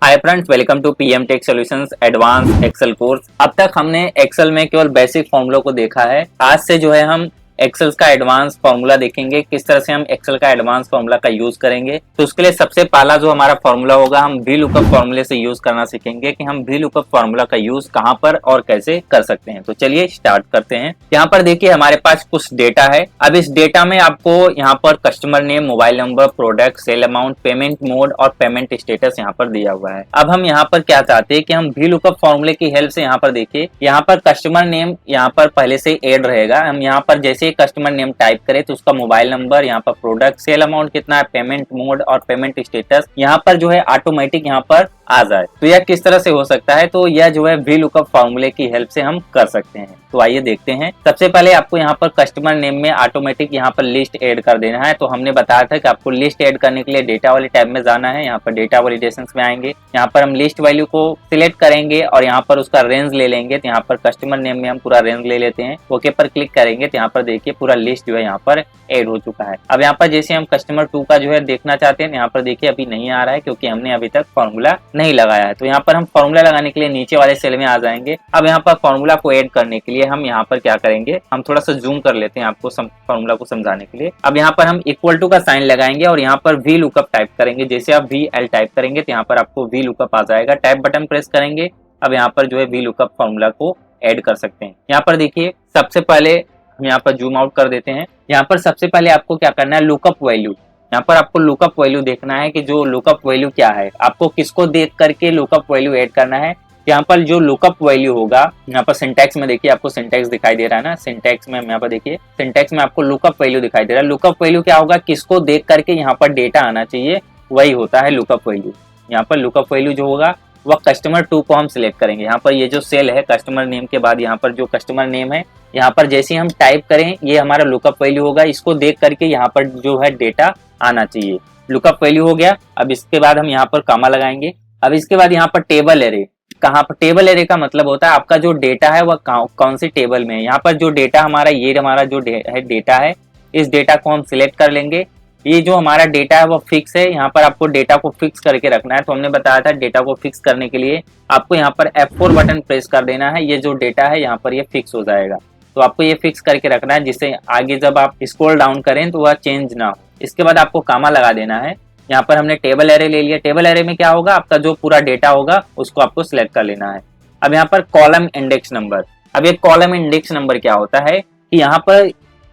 Hi friends, welcome to PM tech solutions advance Excel course. अब तक हमने Excel में केवल बेसिक फॉर्मूला को देखा है। आज से जो है हम एक्सेल का एडवांस फॉर्मूला देखेंगे, किस तरह से हम एक्सेल का एडवांस फॉर्मूला का यूज करेंगे। तो उसके लिए सबसे पहला जो हमारा फॉर्मूला होगा, हम वी लुकअप फॉर्मूले से यूज करना सीखेंगे कि हम वी लुकअप फॉर्मूला का यूज कहां पर और कैसे कर सकते हैं। तो चलिए स्टार्ट करते हैं। यहाँ पर देखिए हमारे पास कुछ डेटा है। अब इस डेटा में आपको यहाँ पर customer name, mobile number, product, sale amount, payment mode और पेमेंट स्टेटस यहाँ पर दिया हुआ है। अब हम यहाँ पर क्या चाहते हैं कि हम वी लुकअप फॉर्मूले की हेल्प से यहाँ पर देखिए, यहाँ पर कस्टमर नेम यहाँ पर पहले से ऐड रहेगा। हम यहाँ पर जैसे कस्टमर नेम टाइप करें तो उसका मोबाइल नंबर, यहाँ पर प्रोडक्ट, सेल अमाउंट कितना है, पेमेंट मोड और पेमेंट स्टेटस यहाँ पर जो है ऑटोमेटिक यहाँ पर आ जाए। तो यह किस तरह से हो सकता है, तो यह जो है वी लुकअप फॉर्मूले की हेल्प से हम कर सकते हैं। तो आइए देखते हैं। सबसे पहले आपको यहाँ पर कस्टमर नेम में ऑटोमेटिक यहाँ पर लिस्ट ऐड कर देना है। तो हमने बताया था कि आपको लिस्ट ऐड करने के लिए डेटा वाले टैब में जाना है। यहाँ पर डेटा वैलिडेशंस में आएंगे, यहाँ पर हम लिस्ट वैल्यू को सिलेक्ट करेंगे और यहाँ पर उसका रेंज ले लेंगे। तो यहाँ पर कस्टमर नेम में हम पूरा रेंज ले लेते हैं। ओके पर क्लिक करेंगे तो यहाँ पर देखिए पूरा लिस्ट जो है यहाँ पर ऐड हो चुका है। अब यहाँ पर जैसे हम कस्टमर 2 का जो है देखना चाहते हैं, यहाँ पर देखिए अभी नहीं आ रहा है क्योंकि हमने अभी तक फॉर्मूला नहीं लगाया है। तो यहाँ पर हम फॉर्मूला लगाने के लिए नीचे वाले सेल में आ जाएंगे। अब यहाँ पर फॉर्मूला को ऐड करने के लिए हम यहाँ पर क्या करेंगे, हम थोड़ा सा जूम कर लेते हैं आपको फॉर्मूला को समझाने के लिए। अब यहाँ पर हम इक्वल टू का साइन लगाएंगे और यहाँ पर वी लुकअप टाइप करेंगे। जैसे आप वी एल टाइप करेंगे तो यहाँ पर आपको वी लुकअप आ जाएगा। टाइप बटन प्रेस करेंगे। अब यहाँ पर जो है वी लुकअप फॉर्मूला को ऐड कर सकते हैं। यहाँ पर देखिए सबसे पहले हम यहाँ पर जूम आउट कर देते हैं। यहाँ पर सबसे पहले आपको क्या करना है, लुकअप वैल्यू। यहाँ पर आपको लुकअप वैल्यू देखना है कि जो लुकअप वैल्यू क्या है, आपको किसको देख करके लुकअप वैल्यू ऐड करना है। यहाँ पर जो लुकअप वैल्यू होगा, यहाँ पर सिंटैक्स में देखिए आपको सिंटैक्स दिखाई दे रहा है ना। सिंटैक्स में यहाँ पर देखिए सिंटैक्स में आपको लुकअप वैल्यू दिखाई दे रहा है। लुकअप वैल्यू क्या होगा, किसको देख करके यहाँ पर डेटा आना चाहिए, वही होता है लुकअप वैल्यू। यहाँ पर लुकअप वैल्यू जो होगा वह कस्टमर 2 को हम सिलेक्ट करेंगे। यहाँ पर ये जो सेल है कस्टमर नेम के बाद यहाँ पर जो कस्टमर नेम है, यहाँ पर जैसे हम टाइप करें ये हमारा लुकअप वैल्यू होगा। इसको देख करके यहाँ पर जो है डेटा आना चाहिए। लुकअप वैल्यू हो गया। अब इसके बाद हम यहाँ पर कामा लगाएंगे। अब इसके बाद यहाँ पर टेबल एरे, कहाँ पर टेबल एरे का मतलब होता है आपका जो डेटा है वह कौन सी टेबल में है। यहाँ पर जो डेटा हमारा ये हमारा जो डेटा है, इस डेटा को हम सिलेक्ट कर लेंगे। ये जो हमारा डेटा है वो फिक्स है। यहाँ पर आपको डेटा को फिक्स करके रखना है। तो हमने बताया था डेटा को फिक्स करने के लिए आपको यहाँ पर F4 बटन प्रेस कर देना है। ये जो डेटा है यहाँ पर ये फिक्स हो जाएगा। तो आपको ये फिक्स करके रखना है जिससे आगे जब आप स्क्रॉल डाउन करें तो वह चेंज ना हो। इसके बाद आपको कामा लगा देना है। यहाँ पर हमने टेबल एरे ले लिया। टेबल एरे में क्या होगा, आपका जो पूरा डेटा होगा उसको आपको सिलेक्ट कर लेना है। अब यहाँ पर कॉलम इंडेक्स नंबर। अब ये कॉलम इंडेक्स नंबर क्या होता है कि यहाँ पर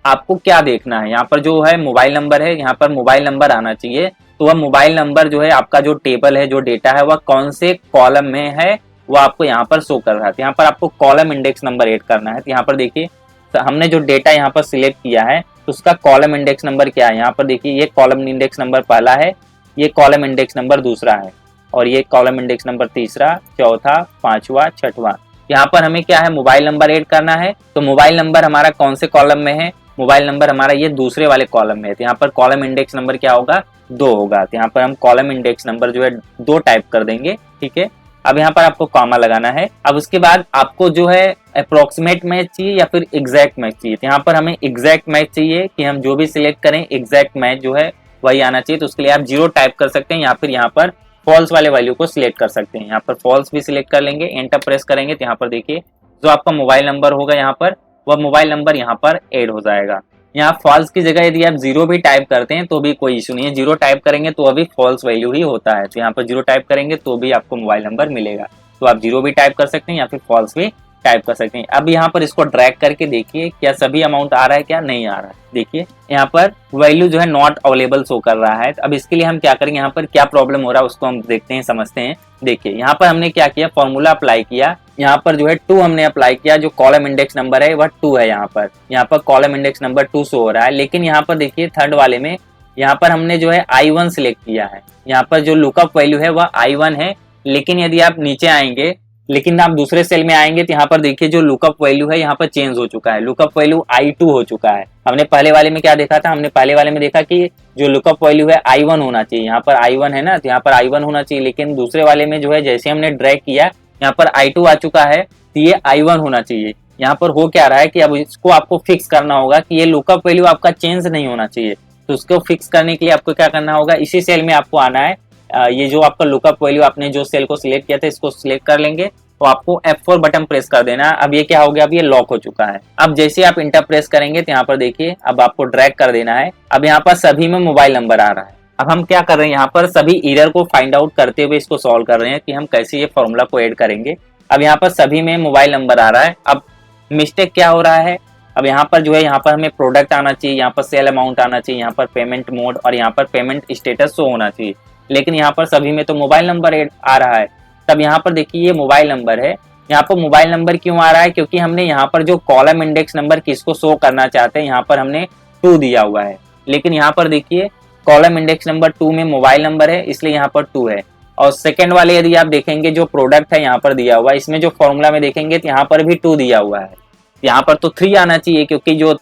आपको क्या देखना है, यहाँ पर जो है मोबाइल नंबर है, यहाँ पर मोबाइल नंबर आना चाहिए। तो वह मोबाइल नंबर जो है आपका जो टेबल है, जो डेटा है वह कौन से कॉलम में है वो आपको यहाँ पर शो कर रहा है। तो यहाँ पर आपको कॉलम इंडेक्स नंबर ऐड करना है। तो यहाँ पर देखिए हमने जो डेटा यहाँ पर सिलेक्ट किया है तो उसका कॉलम इंडेक्स नंबर क्या है। यहाँ पर देखिए ये कॉलम इंडेक्स नंबर पहला है, ये कॉलम इंडेक्स नंबर दूसरा है और ये कॉलम इंडेक्स नंबर तीसरा, चौथा, पांचवा, छठवां। यहाँ पर हमें क्या है, मोबाइल नंबर ऐड करना है। तो मोबाइल नंबर हमारा कौन से कॉलम में है, मोबाइल नंबर हमारा ये दूसरे वाले कॉलम में है। तो यहाँ पर कॉलम इंडेक्स नंबर क्या होगा, 2 होगा। तो यहाँ पर हम कॉलम इंडेक्स नंबर जो है 2 टाइप कर देंगे। ठीक है। अब यहाँ पर आपको कॉमा लगाना है। अब उसके बाद आपको जो है अप्रोक्सीमेट मैच चाहिए या फिर एग्जैक्ट मैच चाहिए। तो यहाँ पर हमें एग्जैक्ट मैच चाहिए कि हम जो भी सिलेक्ट करें एग्जैक्ट मैच जो है वही आना चाहिए। तो उसके लिए आप 0 टाइप कर सकते हैं या फिर यहाँ पर फॉल्स वाले वैल्यू को सिलेक्ट कर सकते हैं। यहाँ पर फॉल्स भी सिलेक्ट कर लेंगे, एंटर प्रेस करेंगे तो यहाँ पर देखिए जो आपका मोबाइल नंबर होगा यहाँ पर वह मोबाइल नंबर यहाँ पर ऐड हो जाएगा। यहाँ फॉल्स की जगह यदि आप 0 भी टाइप करते हैं तो भी कोई इशू नहीं है। 0 टाइप करेंगे तो अभी फॉल्स वैल्यू ही होता है। तो यहाँ पर 0 टाइप करेंगे तो भी आपको मोबाइल नंबर मिलेगा। तो आप 0 भी टाइप कर सकते हैं या फिर फॉल्स भी टाइप कर सकते हैं। अब यहाँ पर इसको ड्रैग करके देखिए क्या सभी अमाउंट आ रहा है, क्या नहीं आ रहा है। देखिए यहाँ पर वैल्यू जो है नॉट अवेलेबल शो कर रहा है। अब इसके लिए हम क्या करेंगे, यहाँ पर क्या प्रॉब्लम हो रहा है उसको हम देखते हैं, समझते हैं। देखिए यहाँ पर हमने क्या किया, फॉर्मूला अप्लाई किया। यहाँ पर जो है 2 हमने अप्लाई किया। जो कॉलम इंडेक्स नंबर है वह 2 है। यहाँ पर कॉलम इंडेक्स नंबर 2 शो हो रहा है। लेकिन यहाँ पर देखिए थर्ड वाले में यहाँ पर हमने जो है I1 सिलेक्ट किया है। यहाँ पर जो लुकअप वैल्यू है वह I1 है। लेकिन यदि आप नीचे आएंगे, लेकिन आप दूसरे सेल में आएंगे तो यहाँ पर देखिए जो लुकअप वैल्यू है यहाँ पर चेंज हो चुका है। लुकअप वैल्यू I2 हो चुका है। हमने पहले वाले में क्या देखा था, हमने पहले वाले में देखा कि जो लुकअप वैल्यू है I1 होना चाहिए। यहाँ पर I1 है ना, तो यहाँ पर I1 होना चाहिए। लेकिन दूसरे वाले में जो है जैसे हमने ड्रैग किया यहाँ पर I2 आ चुका है, तो ये I1 होना चाहिए। यहाँ पर हो क्या रहा है कि अब इसको आपको फिक्स करना होगा कि ये लुकअप वैल्यू आपका चेंज नहीं होना चाहिए। तो उसको फिक्स करने के लिए आपको क्या करना होगा, इसी सेल में आपको आना है, ये जो आपका लुकअप वैल्यू आपने जो सेल को सिलेक्ट किया था इसको सिलेक्ट कर लेंगे, तो आपको F4 बटन प्रेस कर देना है। अब ये क्या हो गया, अब ये लॉक हो चुका है। अब जैसे आप इंटर प्रेस करेंगे तो यहाँ पर देखिए अब आपको ड्रैग कर देना है। अब यहाँ पर सभी में मोबाइल नंबर आ रहा है। अब हम क्या कर रहे हैं, यहाँ पर सभी एरर को फाइंड आउट करते हुए इसको सॉल्व कर रहे हैं कि हम कैसे ये फॉर्मूला को ऐड करेंगे। अब यहाँ पर सभी में मोबाइल नंबर आ रहा है। अब मिस्टेक क्या हो रहा है, अब यहाँ पर जो है यहाँ पर हमें प्रोडक्ट आना चाहिए, यहाँ पर सेल अमाउंट आना चाहिए, यहाँ पर पेमेंट मोड और यहाँ पर पेमेंट स्टेटस शो होना चाहिए, लेकिन यहाँ पर सभी में तो मोबाइल नंबर आ रहा है। तब यहाँ पर देखिए ये मोबाइल नंबर है। यहाँ पर मोबाइल नंबर क्यों आ रहा है, क्योंकि हमने यहाँ पर जो कॉलम इंडेक्स नंबर किसको शो करना चाहते हैं यहाँ पर हमने 2 दिया हुआ है, लेकिन यहाँ पर देखिए कॉलम इंडेक्स नंबर 2 में मोबाइल नंबर है इसलिए यहाँ पर 2 है। और सेकंड वाले यदि आप देखेंगे जो प्रोडक्ट है यहाँ पर दिया हुआ है, इसमें जो फॉर्मूला में देखेंगे तो यहाँ पर भी 2 दिया हुआ है, यहाँ पर तो 3 आना चाहिए क्योंकि जो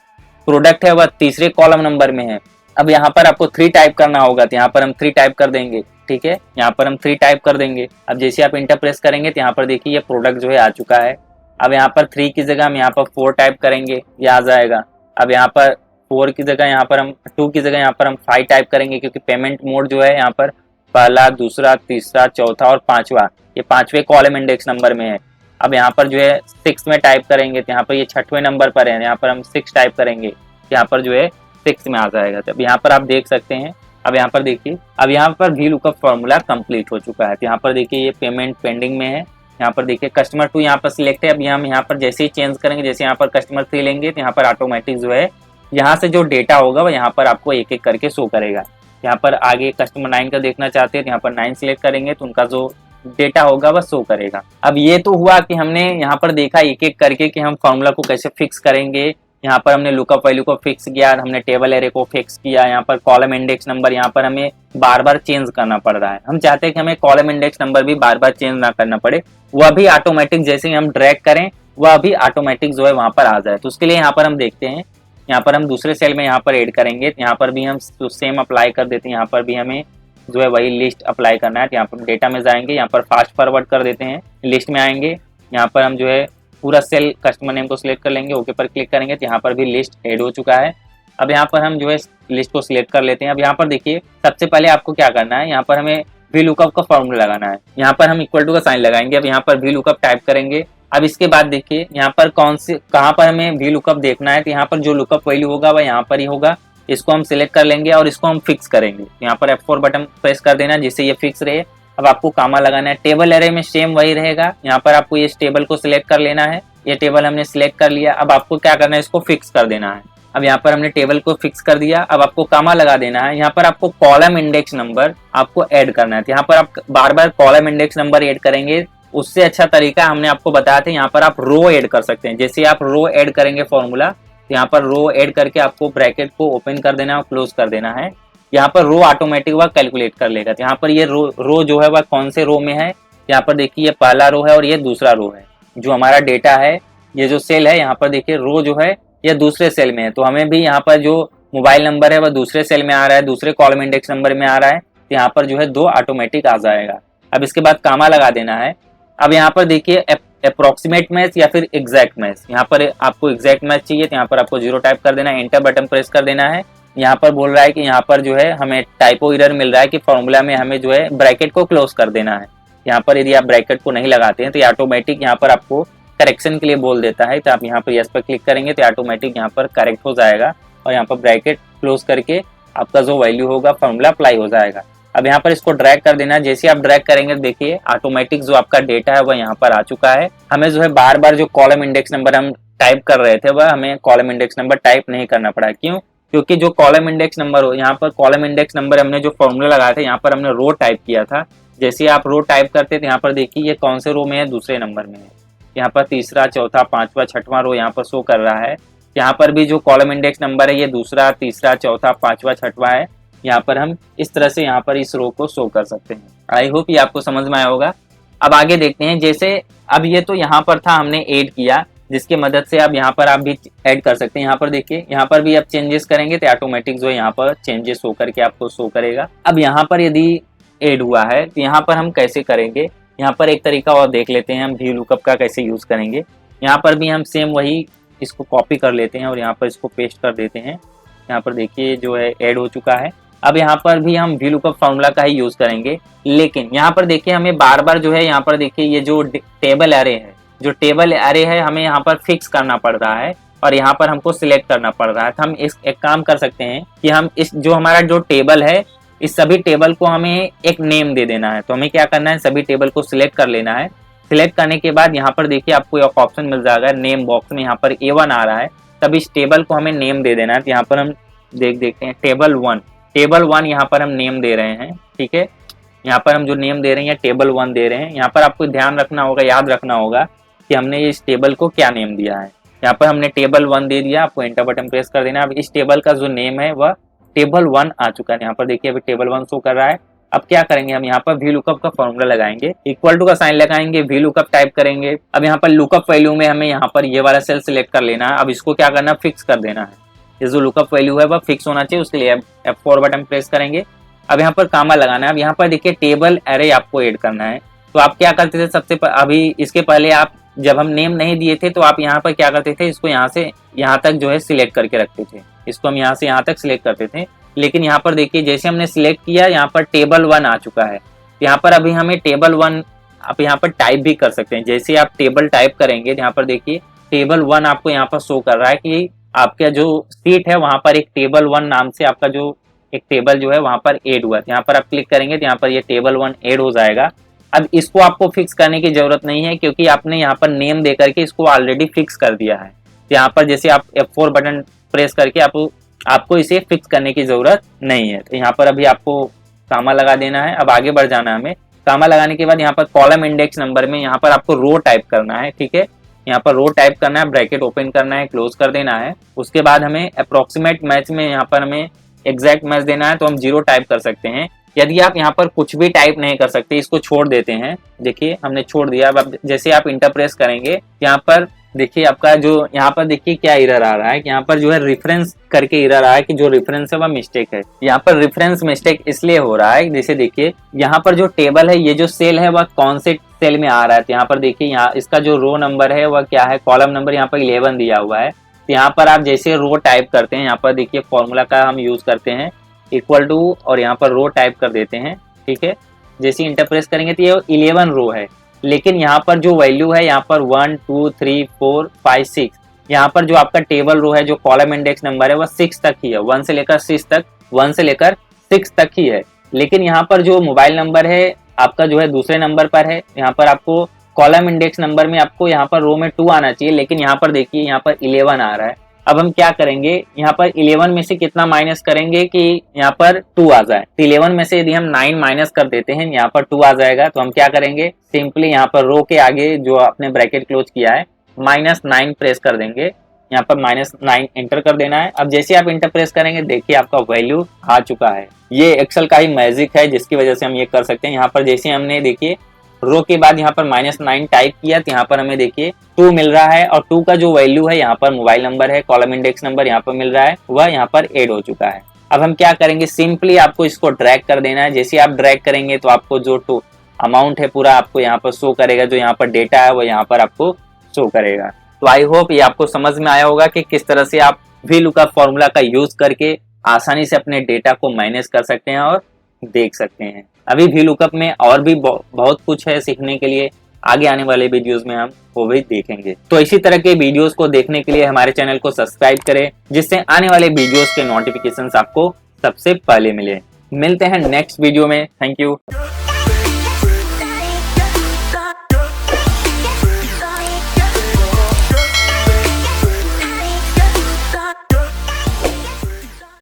प्रोडक्ट है वह तीसरे कॉलम नंबर में है। अब यहाँ पर आपको 3 टाइप करना होगा तो यहाँ पर हम 3 टाइप कर देंगे, ठीक है, यहाँ पर हम 3 टाइप कर देंगे। अब जैसे आप इंटर प्रेस करेंगे तो यहाँ पर देखिए ये प्रोडक्ट जो है आ चुका है। अब यहाँ पर 3 की जगह हम यहाँ पर 4 टाइप करेंगे, ये आ जाएगा। अब यहाँ पर 4 की जगह यहाँ पर हम 2 की जगह यहाँ पर हम 5 टाइप करेंगे क्योंकि पेमेंट मोड जो है यहाँ पर पहला, दूसरा, तीसरा, चौथा और 5वां, ये 5वें कॉलम इंडेक्स नंबर में है। अब यहाँ पर जो है 6 में टाइप करेंगे तो यहाँ पर ये 6वें नंबर पर है, यहाँ पर हम 6 टाइप करेंगे, यहाँ पर जो है 6 में आ जाएगा। तो अब यहाँ पर आप देख सकते हैं। अब यहाँ पर देखिए अब यहाँ पर वी लुकअप फॉर्मूला कंप्लीट हो चुका है। तो यहाँ पर देखिए ये पेमेंट पेंडिंग में है, यहाँ पर देखिए कस्टमर 2 यहाँ पर सिलेक्ट है। अब हम यहाँ पर जैसे ही चेंज करेंगे, जैसे यहाँ पर कस्टमर 3 लेंगे तो यहाँ पर ऑटोमेटिक जो है यहाँ से जो डेटा होगा वह यहाँ पर आपको एक एक करके शो करेगा। यहाँ पर आगे कस्टमर 9 का देखना चाहते हैं तो यहाँ पर 9 सिलेक्ट करेंगे तो उनका जो डेटा होगा वह शो करेगा। अब ये तो हुआ कि हमने यहाँ पर देखा एक एक करके कि हम फॉर्मूला को कैसे फिक्स करेंगे। यहाँ पर हमने लुकअप वैल्यू को फिक्स किया, हमने टेबल एरे को फिक्स किया, यहाँ पर कॉलम इंडेक्स नंबर यहाँ पर हमें बार बार चेंज करना पड़ रहा है। हम चाहते हैं कि हमें कॉलम इंडेक्स नंबर भी बार बार चेंज ना करना पड़े, वह भी ऑटोमेटिक जैसे ही हम ड्रैग करें वह भी ऑटोमेटिक जो है वहां पर आ जाए। तो उसके लिए यहाँ पर हम देखते हैं, यहाँ पर हम दूसरे सेल में यहाँ पर ऐड करेंगे, यहाँ पर भी हम सेम अप्लाई कर देते हैं। यहाँ पर भी हमें जो है वही लिस्ट अप्लाई करना है। तो यहाँ पर डेटा में जाएंगे, यहाँ पर फास्ट फॉरवर्ड कर देते हैं, लिस्ट में आएंगे, यहाँ पर हम जो है पूरा सेल कस्टमर नेम को सिलेक्ट कर लेंगे, ओके पर क्लिक करेंगे तो यहाँ पर भी लिस्ट ऐड हो चुका है। अब यहाँ पर हम जो है लिस्ट को सिलेक्ट कर लेते हैं। अब यहाँ पर देखिए सबसे पहले आपको क्या करना है, यहाँ पर हमें वी लुकअप का फॉर्मूला लगाना है। यहाँ पर हम इक्वल टू का साइन लगाएंगे। अब यहाँ पर वी लुकअप टाइप करेंगे। अब इसके बाद देखिए यहाँ पर कहाँ पर हमें वी लुकअप देखना है, तो यहाँ पर जो लुकअप वैल्यू होगा वह यहाँ पर ही होगा। इसको हम सिलेक्ट कर लेंगे और इसको हम फिक्स करेंगे। यहाँ पर F4 बटन प्रेस कर देना जिससे ये फिक्स रहे। अब आपको कामा लगाना है। टेबल एरे में सेम वही रहेगा, यहाँ पर आपको इस टेबल को सिलेक्ट कर लेना है। ये टेबल हमने सिलेक्ट कर लिया। अब आपको क्या करना है, इसको फिक्स कर देना है। अब यहाँ पर हमने टेबल को फिक्स कर दिया। अब आपको कामा लगा देना है। यहाँ पर आपको कॉलम इंडेक्स नंबर आपको ऐड करना है। यहाँ पर आप बार बार कॉलम इंडेक्स नंबर ऐड करेंगे, उससे अच्छा तरीका हमने आपको बताया था, यहाँ पर आप रो ऐड कर सकते हैं। जैसे आप रो ऐड करेंगे फॉर्मूला, तो यहाँ पर रो ऐड करके आपको ब्रैकेट को ओपन कर देना और क्लोज कर देना है। यहाँ पर रो ऑटोमेटिक वह कैलकुलेट कर लेगा। तो यहाँ पर ये रो जो है वह कौन से रो में है, यहाँ पर देखिए ये पहला रो है और ये दूसरा रो है। जो हमारा डेटा है, ये जो सेल है, यहाँ पर देखिए रो जो है ये दूसरे सेल में है, तो हमें भी यहाँ पर जो मोबाइल नंबर है वह दूसरे सेल में आ रहा है, दूसरे कॉलम इंडेक्स नंबर में आ रहा है। तो यहाँ पर जो है 2 ऑटोमेटिक आ जाएगा। अब इसके बाद कामा लगा देना है। अब यहाँ पर देखिए अप्रोक्सीमेट मैच या फिर एग्जैक्ट मैच, यहाँ पर आपको एग्जैक्ट मैच चाहिए तो यहाँ पर आपको 0 टाइप कर देना है, एंटर बटन प्रेस कर देना है। यहाँ पर बोल रहा है कि यहाँ पर जो है हमें टाइपो एरर मिल रहा है कि फॉर्मूला में हमें जो है ब्रैकेट को क्लोज कर देना है। यहाँ पर यदि आप ब्रैकेट को नहीं लगाते हैं तो ये ऑटोमेटिक यहाँ पर आपको करेक्शन के लिए बोल देता है। तो आप यहाँ पर यस पर क्लिक करेंगे तो ऑटोमेटिक यहाँ पर करेक्ट हो जाएगा और यहाँ पर ब्रैकेट क्लोज करके आपका जो वैल्यू होगा फॉर्मूला अप्लाई हो जाएगा। अब यहाँ पर इसको ड्रैग कर देना है। जैसे आप ड्रैग करेंगे देखिए ऑटोमेटिक जो आपका डेटा है वह यहाँ पर आ चुका है। हमें जो है बार बार जो कॉलम इंडेक्स नंबर हम टाइप कर रहे थे वह हमें कॉलम इंडेक्स नंबर टाइप नहीं करना पड़ा। क्यों? क्योंकि जो कॉलम इंडेक्स नंबर हो, यहाँ पर कॉलम इंडेक्स नंबर हमने जो फॉर्मूला लगाया था यहाँ पर हमने रो टाइप किया था। जैसे आप रो टाइप करते थे यहाँ पर देखिए ये कौन से रो में है, दूसरे नंबर में है। यहाँ पर तीसरा, चौथा, 5वां, 6वां रो यहाँ पर शो कर रहा है। यहाँ पर भी जो कॉलम इंडेक्स नंबर है ये दूसरा, तीसरा, चौथा, 5वां, 6वां है। यहाँ पर हम इस तरह से यहाँ पर इस रो को शो कर सकते हैं। आई होप ये आपको समझ में आया होगा। अब आगे देखते हैं। जैसे अब ये तो यहाँ पर था, हमने ऐड किया, जिसके मदद से अब यहाँ पर आप भी ऐड कर सकते हैं। यहाँ पर देखिए यहाँ पर भी आप चेंजेस करेंगे तो ऑटोमेटिक जो है यहाँ पर चेंजेस हो करके आपको शो करेगा। अब यहाँ पर यदि ऐड हुआ है तो यहाँ पर हम कैसे करेंगे, यहाँ पर एक तरीका और देख लेते हैं हम वी लुकअप का कैसे यूज करेंगे। यहाँ पर भी हम सेम वही इसको कॉपी कर लेते हैं और यहाँ पर इसको पेस्ट कर देते हैं। यहाँ पर देखिए जो है ऐड हो चुका है। अब यहाँ पर भी हम वी लुकअप फॉर्मूला का ही यूज करेंगे, लेकिन यहाँ पर देखिए हमें बार बार जो है यहाँ पर देखिए ये जो टेबल एरे है, जो टेबल एरे है हमें यहाँ पर फिक्स करना पड़ रहा है और यहाँ पर हमको सिलेक्ट करना पड़ रहा है। तो हम इस एक काम कर सकते हैं कि हम इस जो हमारा जो टेबल है, इस सभी टेबल को हमें एक नेम दे देना है। तो हमें क्या करना है, सभी टेबल को सिलेक्ट कर लेना है। सिलेक्ट करने के बाद यहाँ पर देखिए आपको एक ऑप्शन मिल जाएगा नेम बॉक्स में, यहाँ पर A1 आ रहा है, तब इस टेबल को हमें नेम दे देना है। तो यहाँ पर हम देखते हैं टेबल 1 यहाँ पर हम नेम दे रहे हैं, ठीक है। यहाँ पर हम जो नेम दे रहे हैं टेबल 1 दे रहे हैं। यहाँ पर आपको ध्यान रखना होगा, याद रखना होगा कि हमने इस टेबल को क्या नेम दिया है। यहाँ पर हमने टेबल 1 दे दिया, आपको एंटर बटन प्रेस कर देना। अब इस टेबल का जो नेम है वह टेबल 1 आ चुका है। यहाँ पर देखिए अभी टेबल 1 शो कर रहा है। अब क्या करेंगे, हम यहाँ पर वी लुकअप का फॉर्मूला लगाएंगे, इक्वल टू का साइन लगाएंगे, वी लुकअप टाइप करेंगे। अब यहाँ पर लुकअप वैल्यू में हमें यहाँ पर ये वाला सेल सिलेक्ट कर लेना है। अब इसको क्या करना है, फिक्स कर देना है। ये जो लुकअप वैल्यू है वह फिक्स होना चाहिए, उसके लिए F4 बटन प्रेस करेंगे। अब यहाँ पर कामा लगाना है। अब यहाँ पर देखिए टेबल एरे आपको ऐड करना है। तो आप क्या करते थे सबसे अभी इसके पहले आप जब हम नेम नहीं दिए थे तो आप यहाँ पर क्या करते थे, इसको यहाँ से यहाँ तक जो है सिलेक्ट करके रखते थे, इसको हम यहाँ से यहाँ तक सिलेक्ट करते थे। लेकिन यहाँ पर देखिए जैसे हमने सिलेक्ट किया, यहाँ पर टेबल 1 आ चुका है। यहाँ पर अभी हमें टेबल 1 आप यहाँ पर टाइप भी कर सकते हैं। जैसे आप टेबल टाइप करेंगे, यहाँ पर देखिए टेबल 1 आपको यहाँ पर शो कर रहा है कि आपका जो सीट है वहां पर एक टेबल 1 नाम से आपका जो एक टेबल जो है वहां पर ऐड हुआ है। यहाँ पर आप क्लिक करेंगे तो यहाँ पर ये टेबल 1 ऐड हो जाएगा। अब इसको आपको फिक्स करने की जरूरत नहीं है, क्योंकि आपने यहाँ पर नेम दे करके इसको ऑलरेडी फिक्स कर दिया है। तो यहाँ पर जैसे आप F4 बटन प्रेस करके आपको इसे फिक्स करने की जरूरत नहीं है। तो यहाँ पर अभी आपको कामा लगा देना है। अब आगे बढ़ जाना है हमें। कामा लगाने के बाद यहाँ पर कॉलम इंडेक्स नंबर में यहाँ पर आपको रो टाइप करना है, ठीक है। यहाँ पर रो टाइप करना है, ब्रैकेट ओपन करना है, क्लोज कर देना है। उसके बाद हमें अप्रोक्सीमेट मैच में यहाँ पर हमें एग्जैक्ट मैच देना है, तो हम 0 टाइप कर सकते हैं। यदि आप यहाँ पर कुछ भी टाइप नहीं कर सकते, इसको छोड़ देते हैं, देखिए हमने छोड़ दिया। अब जैसे आप इंटर प्रेस करेंगे, यहाँ पर देखिए आपका जो यहाँ पर देखिए क्या एरर आ रहा है कि यहाँ पर जो है रेफरेंस करके एरर आ रहा है कि जो रेफरेंस है वह मिस्टेक है। यहाँ पर रेफरेंस मिस्टेक इसलिए हो रहा है, जैसे देखिए यहाँ पर जो टेबल है, ये जो सेल है वह कौन से सेल में आ रहा है। तो यहाँ पर देखिए यहाँ इसका जो रो नंबर है वह क्या है, कॉलम नंबर यहाँ पर 11 दिया हुआ है। तो यहाँ पर आप जैसे रो टाइप करते हैं, यहाँ पर देखिए फॉर्मूला का हम यूज करते हैं इक्वल टू और यहाँ पर रो टाइप कर देते हैं, ठीक है। जैसे इंटर प्रेस करेंगे तो ये 11 रो है, लेकिन यहाँ पर जो वैल्यू है यहाँ पर 1 2 3 4 5 6, यहाँ पर जो आपका टेबल रो है, जो कॉलम इंडेक्स नंबर है वह 6 तक ही है, 1 से लेकर 6 तक ही है। लेकिन यहाँ पर जो मोबाइल नंबर है आपका जो है दूसरे नंबर पर है। यहाँ पर आपको कॉलम इंडेक्स नंबर में आपको यहाँ पर रो में 2 आना चाहिए, लेकिन यहाँ पर देखिए यहाँ पर 11 आ रहा है। अब हम क्या करेंगे, यहाँ पर 11 में से कितना माइनस करेंगे कि यहाँ पर 2 आ जाए। तो 11 में से यदि हम 9 माइनस कर देते हैं, यहाँ पर 2 आ जाएगा। तो हम क्या करेंगे, सिंपली यहाँ पर रो के आगे जो आपने ब्रैकेट क्लोज किया है -9 प्रेस कर देंगे, यहाँ पर -9 एंटर कर देना है। अब जैसे आप एंटर प्रेस करेंगे, देखिए आपका वैल्यू आ चुका है। ये एक्सेल का ही मैजिक है जिसकी वजह से हम ये कर सकते हैं। यहाँ पर जैसे हमने देखिए रो के बाद यहाँ पर -9 टाइप किया, तो यहाँ पर हमें देखिए 2 मिल रहा है, और 2 का जो वैल्यू है यहाँ पर मोबाइल नंबर है, कॉलम इंडेक्स नंबर यहाँ पर मिल रहा है, वह यहाँ पर ऐड हो चुका है। अब हम क्या करेंगे, सिंपली आपको इसको ड्रैग कर देना है। जैसे आप ड्रैग करेंगे तो आपको जो अमाउंट है पूरा आपको यहाँ पर शो करेगा, जो यहाँ पर डेटा है वो यहाँ पर आपको शो करेगा। तो आई होप ये आपको समझ में आया होगा कि किस तरह से आप वी लुकअप फॉर्मूला का यूज करके आसानी से अपने डेटा को मैनेज कर सकते हैं और देख सकते हैं। अभी वी लुकअप में और भी बहुत कुछ है सीखने के लिए, आगे आने वाले वीडियोस में हम वो भी देखेंगे। तो इसी तरह के वीडियोस को देखने के लिए हमारे चैनल को सब्सक्राइब करें, जिससे आने वाले वीडियोस के नोटिफिकेशंस आपको सबसे पहले मिले। मिलते हैं नेक्स्ट वीडियो में। Thank you.